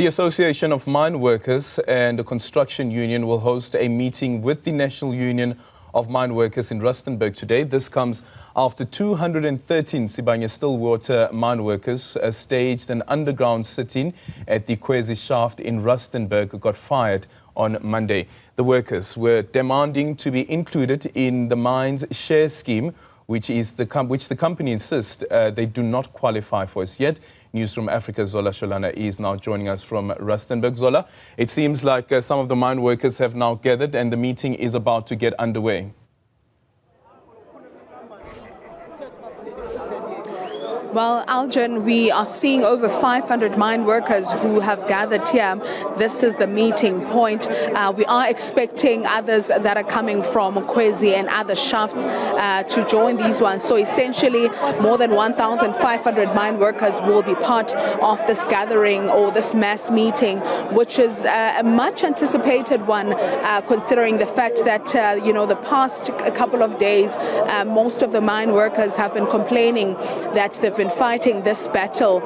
The Association of Mine Workers and the Construction Union will host a meeting with the National Union of Mine Workers in Rustenburg today. This comes after 213 Sibanye-Stillwater mine workers staged an underground sit-in at the Kwezi shaft in Rustenburg got fired on Monday. The workers were demanding to be included in the mine's share scheme, which the company insists they do not qualify for as yet. Newzroom Afrika's Zola Sholwana is now joining us from Rustenburg. Zola, it seems like some of the mine workers have now gathered and the meeting is about to get underway. Well, Aljan, we are seeing over 500 mine workers who have gathered here. This is the meeting point. We are expecting others that are coming from Kwezi and other shafts to join these ones. So essentially, more than 1,500 mine workers will be part of this gathering or this mass meeting, which is a much anticipated one, considering the fact that, the past couple of days, most of the mine workers have been complaining that they've been fighting this battle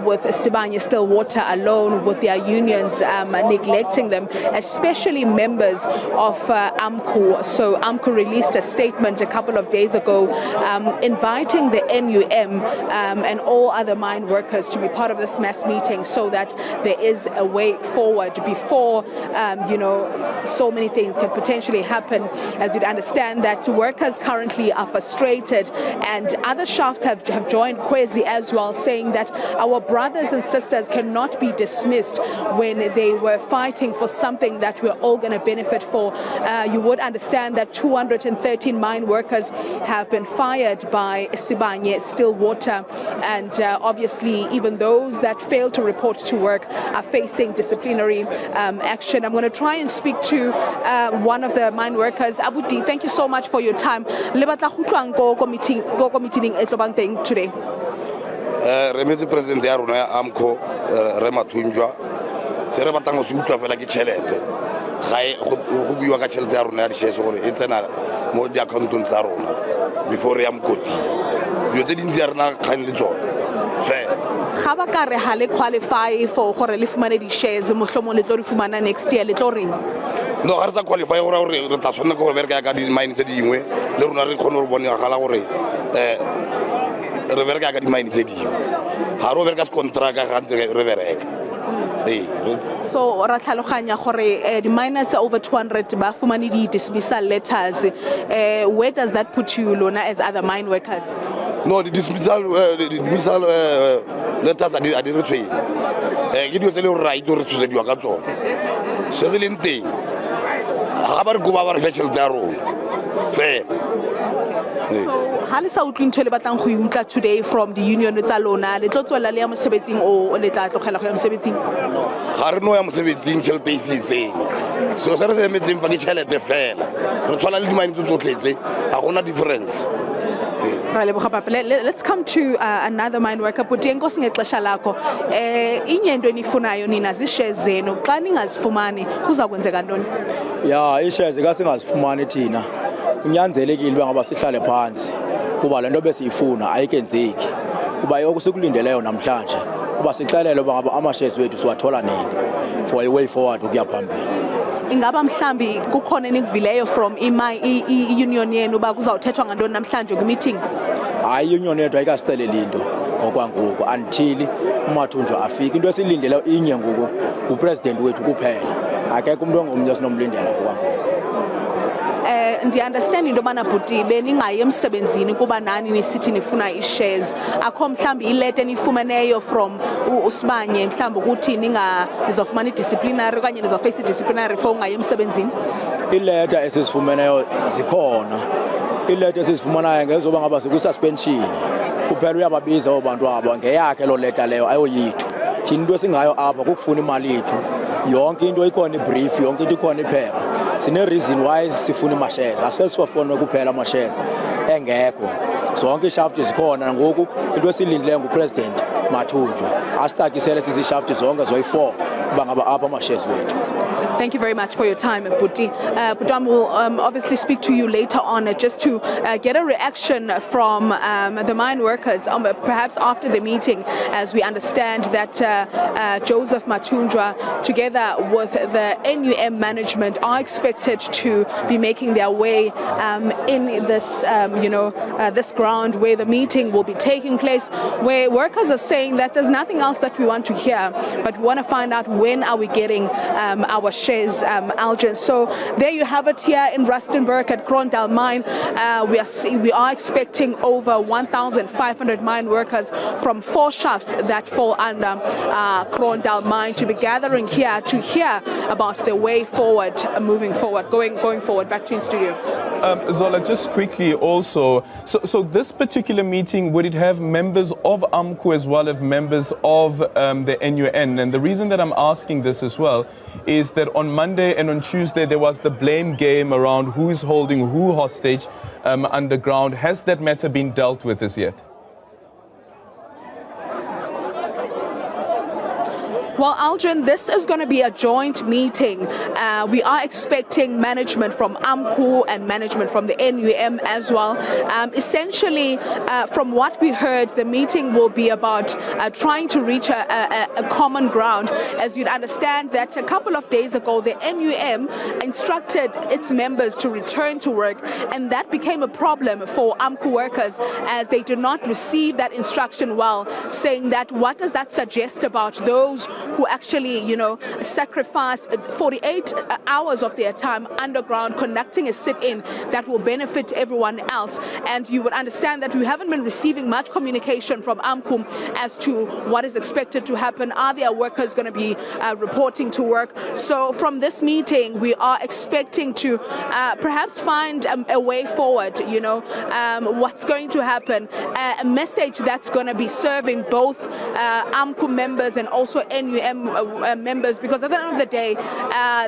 with Sibanye-Stillwater alone, with their unions neglecting them, especially members of AMCU. So AMCU released a statement a couple of days ago inviting the NUM and all other mine workers to be part of this mass meeting so that there is a way forward before, so many things can potentially happen. As you'd understand that workers currently are frustrated, and other shafts have joined Kwezi as well, saying that our brothers and sisters cannot be dismissed when they were fighting for something that we're all going to benefit for. You would understand that 213 mine workers have been fired by Sibanye-Stillwater, and obviously even those that fail to report to work are facing disciplinary action. I'm going to try and speak to one of the mine workers. Abuti, thank you so much for your time. Today. Remetse president ya rona ya AMCU re mathunjwa se re batlang go se utlwa fela ke chelete ga go buiwa ka chelete ya rona ya dishese gore e tsena mo di accountong tsa rona before ya mkoti yo tse dintsi ya rena kgang le tsona fe ga ba ka re ha le qualify for gore le fumane di shares mohlomo le tlo di fumana next year le tlo reng no ga re sa qualify gore re tla tshwanela go bereka ka di mine tse dingwe le rona re khone re bone gala gore re bereka ka di mine tse dingwe ha ro bereka se contract ga ntse re bereka. So ra tlhaloganya gore the miners over 200 ba fumane di dismissal letters. Where does that put you, Lona, as other mine workers? No, the dismissal letters are the retrain. Ke dio tsele right gore tsose diwa ka tsona se se leng teng ga ba re go ba ba re fetchel taro fair. So ha le sa utlwe ntho le batlang go utla today from the union tsa lona le tlo tswela le ya mosebetsing o le tla tlogela go ya mosebetsing ga re no ya mosebetsing chelete e se tseng so se re se metseng fa ke chelete fela re tshwana le di mine tsotletse ga gona difference. Let's come to another mine worker. Putengo singexesha lakho inyendo enifunayo nina zishares zenu xa ningazifumani kuza kwenzeka ntoni? Ya ishares ka singazifumani thina kunyanzelekile uba ngaba sihlale phansi kuba lento besiyifuna ayikenzeki kuba yoko sikulindeleyo namhlanje kuba sixelele uba ngaba ama-shares wethu siwathola nini for a way forward ukuya phambili. Ingaba mhlambi kukhona enikuvileyo from i-union yenu uba kuzawuthethwa ngantoni namhlanje kwi-meeting? Hayi i-union yethu ayikasixeleli into ngokwangoku until umathunjwa afike. Into esiyilindeleyo inye ngoku ngupresident wethu kuphela, akekho umuntu ongomnye esinomlindela ngokwangoku. Ndi-understand into yobana bhuti beningayi emsebenzini kuba nani nisithi nifuna i-shares. Akho mhlawumbi ileta enifumeneyo from uSibanye mhlawumbi ukuthi nizofumana i-disciplinary okanye nizofeyisa i-disciplinary for ungayi emsebenzini? Ileta esisifumeneyo zikhona. Ileta esizifumanayo ngezoba ngaba sikwi-suspension kuphela uyababiza abo bantu abo ngeyakhe loo leta leyo ayoyithu. Thina into esingayo apha kukufuna imali yethu yonke into ikhona ibrief yonke into ikhona iphepha. Sine-reason why sifuna ama-shares asesiwafuna kuphela ama-shares engekho zonke ishafti zikhona ngoku into esilindileyo ngupresident mathunjwa asitakisele sizishafti zonke zoyi-4 uba ngaba apha ama-shares wethu. Thank you very much for your time, Buti. Butam will obviously speak to you later on just to get a reaction from the mine workers, perhaps after the meeting, as we understand that Joseph Mathunjwa, together with the NUM management, are expected to be making their way in this, this ground where the meeting will be taking place, where workers are saying that there's nothing else that we want to hear, but we want to find out when are we getting our shares, Algin. So there you have it here in Rustenburg at Krondal Mine. We are expecting over 1,500 mine workers from 4 shafts that fall under Krondal Mine to be gathering here to hear about the way forward, moving forward, going forward. Back to you in studio. Zola, just quickly also, so this particular meeting, would it have members of AMCU as well as members of the NUN? And the reason that I'm asking this as well is that on Monday and on Tuesday there was the blame game around who is holding who hostage underground. Has that matter been dealt with as yet? Well, Algin, this is going to be a joint meeting. We are expecting management from AMCU and management from the NUM as well. Essentially, from what we heard, the meeting will be about trying to reach a common ground. As you'd understand that a couple of days ago, the NUM instructed its members to return to work, and that became a problem for AMCU workers as they did not receive that instruction well, saying that what does that suggest about those who actually, sacrificed 48 hours of their time underground conducting a sit-in that will benefit everyone else. And you would understand that we haven't been receiving much communication from AMCU as to what is expected to happen. Are their workers going to be reporting to work? So from this meeting, we are expecting to perhaps find a way forward, what's going to happen, a message that's going to be serving both AMCU members and also NUM members, because at the end of the day,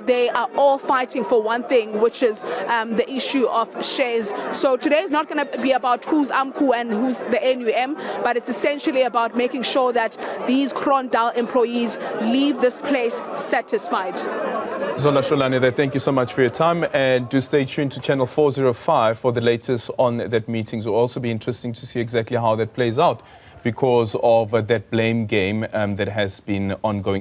they are all fighting for one thing, which is the issue of shares. So today is not going to be about who's AMCU and who's the NUM, but it's essentially about making sure that these Krondal employees leave this place satisfied. Zola, Sholwana, thank you so much for your time, and do stay tuned to Channel 405 for the latest on that meeting. It will also be interesting to see exactly how that plays out because of that blame game that has been ongoing.